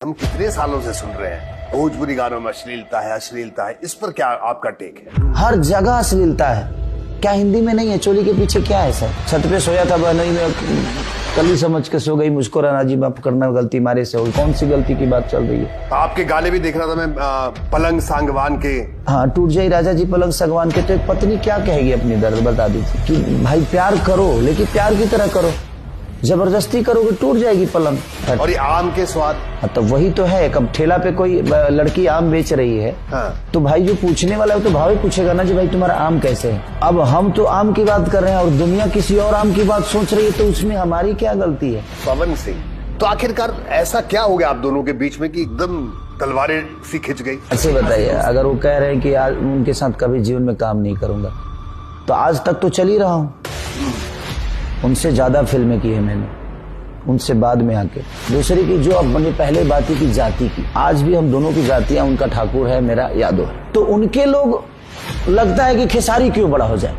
हम कितने सालों से सुन रहे हैं भोजपुरी गानों में अश्लीलता है, इस पर क्या आपका टेक है? हर जगह अश्लीलता है। क्या हिंदी में नहीं है? चोली के पीछे क्या है सर? छत पे सोया था बहनोई में, कली समझ के सो गई, मुझको राना जी माफ करना, गलती मारे से हुई। कौन सी गलती की बात चल रही है? आपके गाने भी देख रहा था मैं, पलंग सांगवान के। हाँ, टूट जाए राजा जी पलंग सागवान के। तो एक पत्नी क्या कहेगी अपनी दर्द? बता दीजिए कि भाई प्यार करो, लेकिन प्यार की तरह करो। जबरदस्ती करोगे टूट जाएगी पलंग। और ये आम के स्वाद। तो वही तो है। कब ठेला पे कोई लड़की आम बेच रही है, हाँ। तो भाई जो पूछने वाला है तो भाव ही पूछेगा ना जी भाई तुम्हारा आम कैसे है। अब हम तो आम की बात कर रहे हैं और दुनिया किसी और आम की बात सोच रही है, तो उसमें हमारी क्या गलती है? पवन सिंह, तो आखिरकार ऐसा क्या हो गया आप दोनों के बीच में कि एकदम तलवारें सी खिंच गई? ऐसे बताइए, अगर वो कह रहे हैं कि आज उनके साथ कभी जीवन में काम नहीं करूंगा, तो आज तक तो चल ही रहा हूँ। उनसे ज्यादा फिल्में की है मैंने, उनसे बाद में आके। दूसरी की जो अब मैंने पहले बात की जाति की, आज भी हम दोनों की जातियां, उनका ठाकुर है, मेरा यादव है। तो उनके लोग लगता है कि खेसारी क्यों बड़ा हो जाए,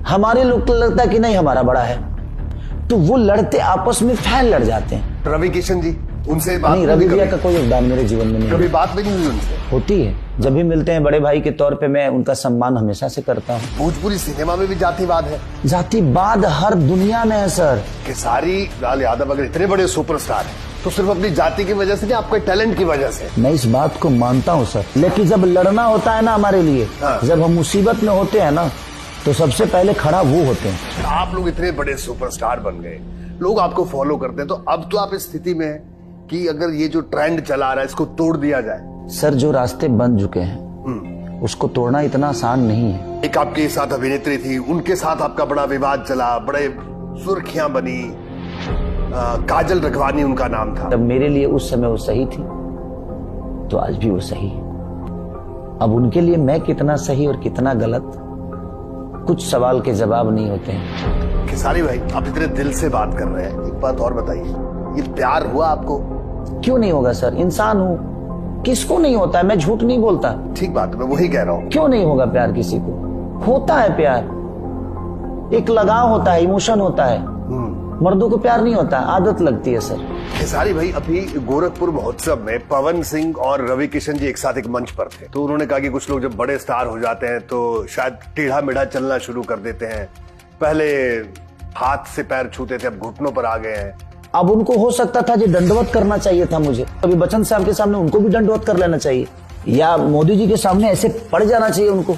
हमारे लोग तो लगता है कि नहीं हमारा बड़ा है। तो वो लड़ते आपस में, फैन लड़ जाते हैं। रवि किशन जी, उनसे बात नहीं, रवि भैया का कोई योगदान मेरे जीवन में नहीं। कभी बात भी नहीं हुई उनसे? होती है, जब भी मिलते हैं बड़े भाई के तौर पे मैं उनका सम्मान हमेशा से करता हूँ। भोजपुरी सिनेमा में भी जातिवाद है? जातिवाद हर दुनिया में है सर। खेसारी लाल यादव अगर इतने बड़े सुपरस्टार हैं, तो सिर्फ अपनी जाति की वजह से नहीं, आपके टैलेंट की वजह से। मैं इस बात को मानता हूँ सर, लेकिन जब लड़ना होता है ना हमारे लिए, हाँ। जब हम मुसीबत में होते हैं ना, तो सबसे पहले खड़ा वो होते हैं। आप लोग इतने बड़े सुपरस्टार बन गए, लोग आपको फॉलो करते हैं, तो अब तो आप इस स्थिति में हैं कि अगर ये जो ट्रेंड चला रहा है इसको तोड़ दिया जाए। सर, जो रास्ते बन चुके हैं उसको तोड़ना इतना आसान नहीं है। एक आपके साथ अभिनेत्री थी, उनके साथ आपका बड़ा विवाद चला, बड़े सुर्खियां बनी, काजल रखवानी उनका नाम था। तब मेरे लिए उस समय वो सही थी, तो आज भी वो सही है। अब उनके लिए मैं कितना सही और कितना गलत, कुछ सवाल के जवाब नहीं होते हैं। खेसारी भाई, आप इतने दिल से बात कर रहे हैं, एक बात और बताइए, ये प्यार हुआ आपको? क्यों नहीं होगा सर, इंसान हूं, किसको नहीं होता है? मैं झूठ नहीं बोलता। ठीक बात है, मैं वही कह रहा हूँ। क्यों नहीं होगा प्यार? किसी को होता है प्यार, एक लगाव होता है, इमोशन होता है। मर्दों को प्यार नहीं होता, आदत लगती है सर। खेसारी भाई, अभी गोरखपुर महोत्सव में पवन सिंह और रवि किशन जी एक साथ एक मंच पर थे, तो उन्होंने कहा कि कुछ लोग जब बड़े स्टार हो जाते हैं तो शायद टेढ़ा मेढ़ा चलना शुरू कर देते हैं। पहले हाथ से पैर छूते थे, अब घुटनों पर आ गए हैं। अब उनको हो सकता था जी दंडवत करना चाहिए था मुझे। अभी बच्चन साहब के सामने उनको भी दंडवत कर लेना चाहिए, या मोदी जी के सामने ऐसे पड़ जाना चाहिए उनको।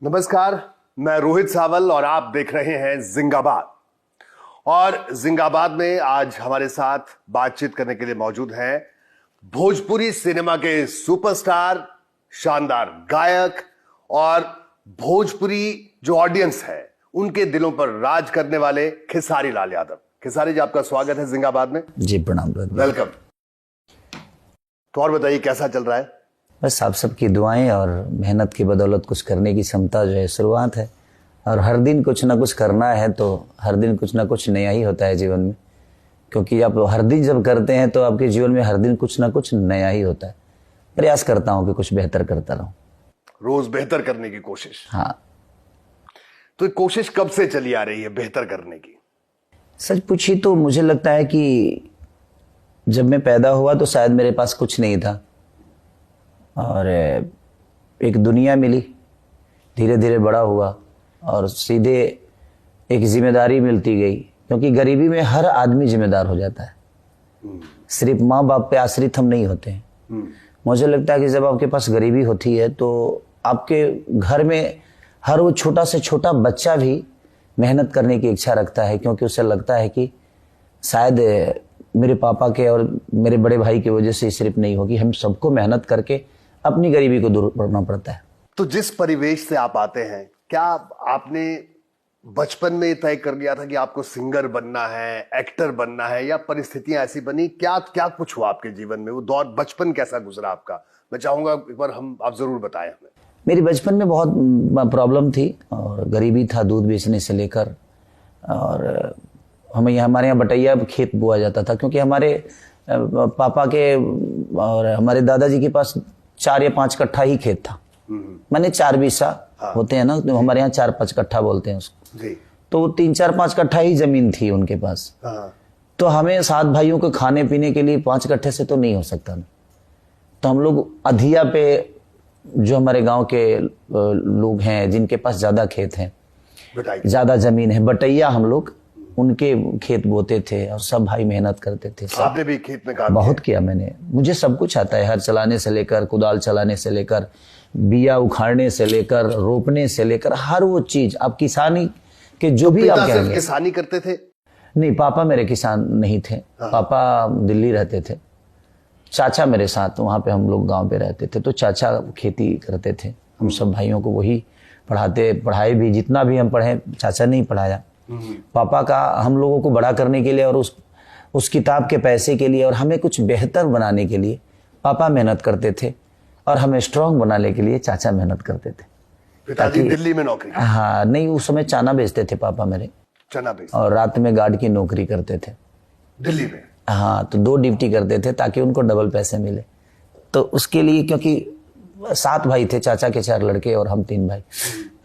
नमस्कार, मैं रोहित सावल और आप देख रहे हैं जिंगाबाद। और जिंगाबाद में आज हमारे साथ बातचीत करने के लिए मौजूद हैं भोजपुरी सिनेमा के सुपरस्टार, शानदार गायक और भोजपुरी जो ऑडियंस है उनके दिलों पर राज करने वाले खेसारी लाल यादव। खेसारी जी, आपका स्वागत है जिंगाबाद में। जी प्रणाम। वेलकम। तो और बताइए, कैसा चल रहा है? बस आप सबकी दुआएं और मेहनत की बदौलत कुछ करने की क्षमता जो है शुरुआत है, और हर दिन कुछ ना कुछ करना है, तो हर दिन कुछ ना कुछ नया ही होता है जीवन में। क्योंकि आप हर दिन जब करते हैं तो आपके जीवन में हर दिन कुछ ना कुछ नया ही होता है। प्रयास करता हूं कि कुछ बेहतर करता रहूं, रोज बेहतर करने की कोशिश। हाँ। तो ये कोशिश कब से चली आ रही है बेहतर करने की? सच पूछी तो मुझे लगता है कि जब मैं पैदा हुआ तो शायद मेरे पास कुछ नहीं था, और एक दुनिया मिली, धीरे धीरे बड़ा हुआ और सीधे एक जिम्मेदारी मिलती गई। क्योंकि गरीबी में हर आदमी जिम्मेदार हो जाता है, सिर्फ माँ बाप पे आश्रित हम नहीं होते हैं। मुझे लगता है कि जब आपके पास गरीबी होती है तो आपके घर में हर वो छोटा से छोटा बच्चा भी मेहनत करने की इच्छा रखता है, क्योंकि उसे लगता है कि शायद मेरे पापा के और मेरे बड़े भाई की वजह से सिर्फ नहीं होगी, हम सबको मेहनत करके अपनी गरीबी को दूर करना पड़ता है। तो जिस परिवेश से आप आते हैं, क्या आपने बचपन में तय कर लिया था कि आपको सिंगर बनना है, एक्टर बनना है, या परिस्थितियां ऐसी बनी? क्या क्या कुछ हुआ आपके जीवन में? वो दौर, बचपन कैसा गुजरा आपका? मैं चाहूंगा एक बार आप जरूर बताएं हमें। मेरी बचपन में बहुत प्रॉब्लम थी और गरीबी था, दूध बेचने से लेकर। और हमारे यहाँ बटैया खेत बोआ जाता था, क्योंकि हमारे पापा के और हमारे दादाजी के पास 4 या 5 कट्ठा ही खेत था। मैंने 4 बीसा होते हैं ना, तो हमारे यहाँ 4-5 कट्ठा बोलते हैं उसको। जी। तो वो 3-4-5 कट्ठा ही जमीन थी उनके पास। हाँ। तो हमें 7 भाइयों को खाने पीने के लिए 5 कट्ठे से तो नहीं हो सकता ना। तो हम लोग अधिया पे, जो हमारे गांव के लोग हैं जिनके पास ज्यादा खेत हैं, ज्यादा जमीन है, बटैया, हम लोग उनके खेत बोते थे और सब भाई मेहनत करते थे। आपने भी खेत में काम बहुत किया मैंने, मुझे सब कुछ आता है, हर चलाने से लेकर, कुदाल चलाने से लेकर, बिया उखाड़ने से लेकर, रोपने से लेकर, हर वो चीज। आप किसानी के जो भी आप कहेंगे। किसानी करते थे? नहीं, पापा मेरे किसान नहीं थे। पापा दिल्ली रहते थे, चाचा मेरे साथ, वहां पे हम लोग गांव पे रहते थे, तो चाचा खेती करते थे। हम सब भाइयों को वही पढ़ाए भी, जितना भी हम पढ़े चाचा ने ही पढ़ाया। पापा का हम लोगों को बड़ा करने के लिए और उस किताब के पैसे के लिए और हमें कुछ बेहतर बनाने के लिए पापा मेहनत करते थे, और हमें स्ट्रांग बनाने के लिए चाचा मेहनत करते थे। पिताजी दिल्ली में नौकरी? हाँ, नहीं, उस समय चना बेचते थे पापा मेरे, चना बेचते, और रात में गार्ड की नौकरी करते थे दिल्ली में। हाँ, तो 2 ड्यूटी करते थे ताकि उनको डबल पैसे मिले। तो उसके लिए, क्योंकि 7 भाई थे, चाचा के 4 लड़के और हम 3 भाई,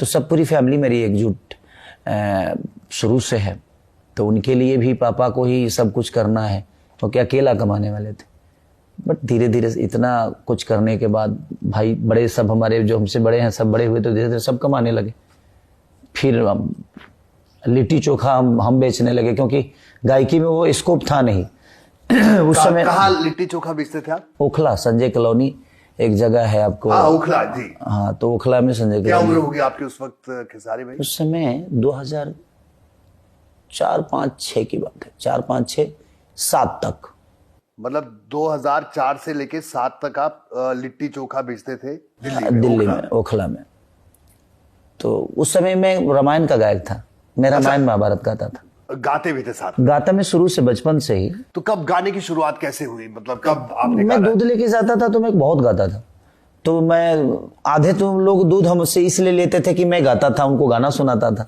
तो सब पूरी फैमिली मेरी एकजुट शुरू से है। तो उनके लिए भी पापा को ही सब कुछ करना है, क्योंकि अकेला कमाने वाले थे। बट धीरे धीरे इतना कुछ करने के बाद भाई बड़े, सब हमारे जो हमसे बड़े हैं, सब बड़े हुए, तो धीरे धीरे सब कमाने लगे। फिर लिट्टी चोखा हम बेचने लगे, क्योंकि गायकी में वो स्कोप था नहीं उस समय। कहाँ लिट्टी चोखा बेचते थे आप? ओखला, संजय कॉलोनी एक जगह है आपको। हाँ, ओखला जी। हाँ, तो ओखला में संजय कॉलोनी। क्या उम्र होगी आपकी उस वक्त खेसारी भाई? उस समय 2004-5-6 की बात है, 4-5-6-7 तक। मतलब 2004 से लेके 7 तक आप लिट्टी चोखा बेचते थे दिल्ली में, ओखला में। तो उस समय मैं रामायण का गायक था, मैं रामायण महाभारत गाता था। गाते भी थे साथ? गाता मैं शुरू से, बचपन से ही। तो कब गाने की शुरुआत कैसे हुई, मतलब कब आपने? मैं दूध लेके जाता था तो मैं बहुत गाता था। तो मैं, आधे तो लोग दूध हमसे इसलिए लेते थे कि मैं गाता था, उनको गाना सुनाता था,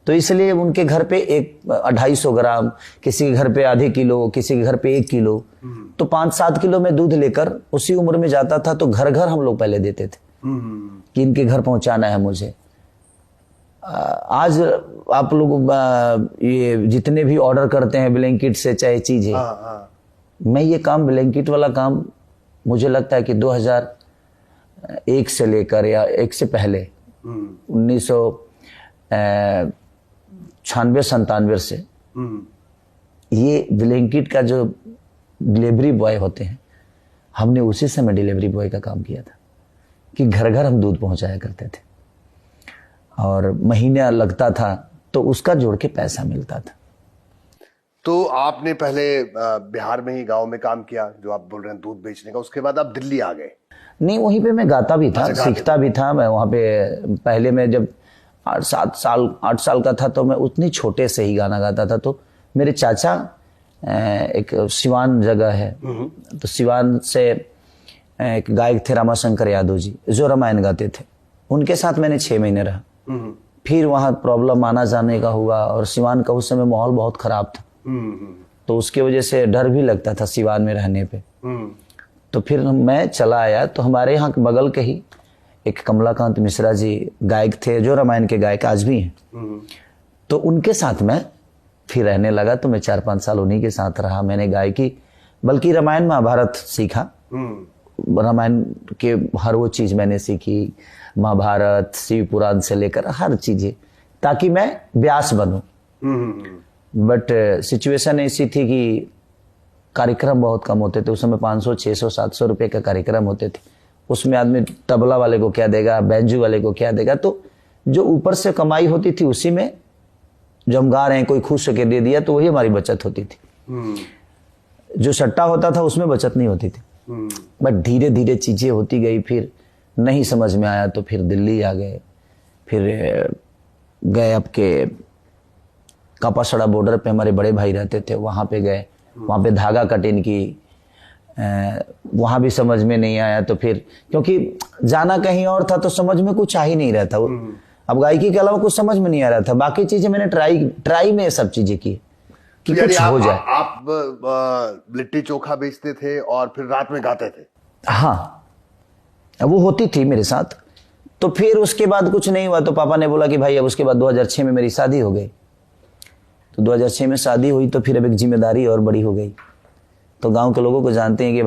तो इसलिए उनके घर पे 250 ग्राम, किसी के घर पे आधे किलो, किसी के घर पे 1 किलो, तो 5-7 किलो में दूध लेकर उसी उम्र में जाता था। तो घर घर हम लोग पहले देते थे कि इनके घर पहुंचाना है मुझे। आज आप लोग ये जितने भी ऑर्डर करते हैं ब्लैंकेट से, चाहे चीजें, मैं ये काम, ब्लैंकेट वाला काम, मुझे लगता है कि 2001 से लेकर, या 1 से पहले, 1996-97 से ये ब्लैंकेट का जो डिलीवरी बॉय होते हैं, हमने उसी समय डिलीवरी बॉय का काम किया था कि घर घर हम दूध पहुंचाया करते थे, और महीना लगता था तो उसका जोड़ के पैसा मिलता था। तो आपने पहले बिहार में ही गांव में काम किया, जो आप बोल रहे हैं दूध बेचने का, उसके बाद आप दिल्ली आ गए? नहीं, वहीं पे मैं गाता भी था, सीखता भी था। मैं वहाँ पे पहले, मैं जब 8 साल का था, तो मैं उतनी छोटे से ही गाना गाता था। तो मेरे चाचा, एक सिवान जगह है, तो सिवान से एक गायक थे रामाशंकर यादव जी, जो रामायण गाते थे, उनके साथ मैंने 6 महीने रहा। फिर वहाँ प्रॉब्लम आना जाने का हुआ, और सिवान का उस समय माहौल बहुत खराब था, तो उसकी वजह से डर भी लगता था सिवान में रहने पे। तो फिर मैं चला आया। तो हमारे यहाँ के बगल के ही एक कमलाकांत मिश्रा जी गायक थे, जो रामायण के गायक आज भी हैं, तो उनके साथ मैं फिर रहने लगा। तो मैं 4-5 साल उन्हीं के साथ रहा। मैंने गायकी, बल्कि रामायण महाभारत सीखा, रामायण के हर वो चीज मैंने सीखी, महाभारत, शिव पुराण से लेकर हर चीजें, ताकि मैं व्यास बनूं। बट सिचुएशन ऐसी थी कि कार्यक्रम बहुत कम होते थे उस समय। 500, 600, 700 रुपए का कार्यक्रम होते थे। उसमें आदमी तबला वाले को क्या देगा, बैंजू वाले को क्या देगा, तो जो ऊपर से कमाई होती थी उसी में, जो हम गा रहे हैं, कोई खुश होकर दे दिया तो वही हमारी बचत होती थी। जो सट्टा होता था उसमें बचत नहीं होती थी। बट धीरे धीरे चीजें होती गई, फिर नहीं समझ में आया तो फिर दिल्ली आ गए। फिर गए आपके कापासड़ा बॉर्डर पे, हमारे बड़े भाई रहते थे, वहां पे गए। वहां पे धागा कटिंग की, वहां भी समझ में नहीं आया। तो फिर, क्योंकि जाना कहीं और था, तो समझ में कुछ आ ही नहीं रहा था। अब गायकी के अलावा कुछ समझ में नहीं आ रहा था। बाकी चीजें मैंने ट्राई में सब चीजें की कि कुछ हो जाए। आप लिट्टी चोखा बेचते थे और फिर रात में गाते थे? हाँ, वो होती थी मेरे साथ। तो फिर उसके बाद कुछ नहीं हुआ, तो पापा ने बोला कि भाई अब उसके बाद 2006 में मेरी शादी हो गई। तो 2006 में शादी हुई तो फिर अब एक जिम्मेदारी और बड़ी हो गई। तो गांव के लोगों को जानते हैं कि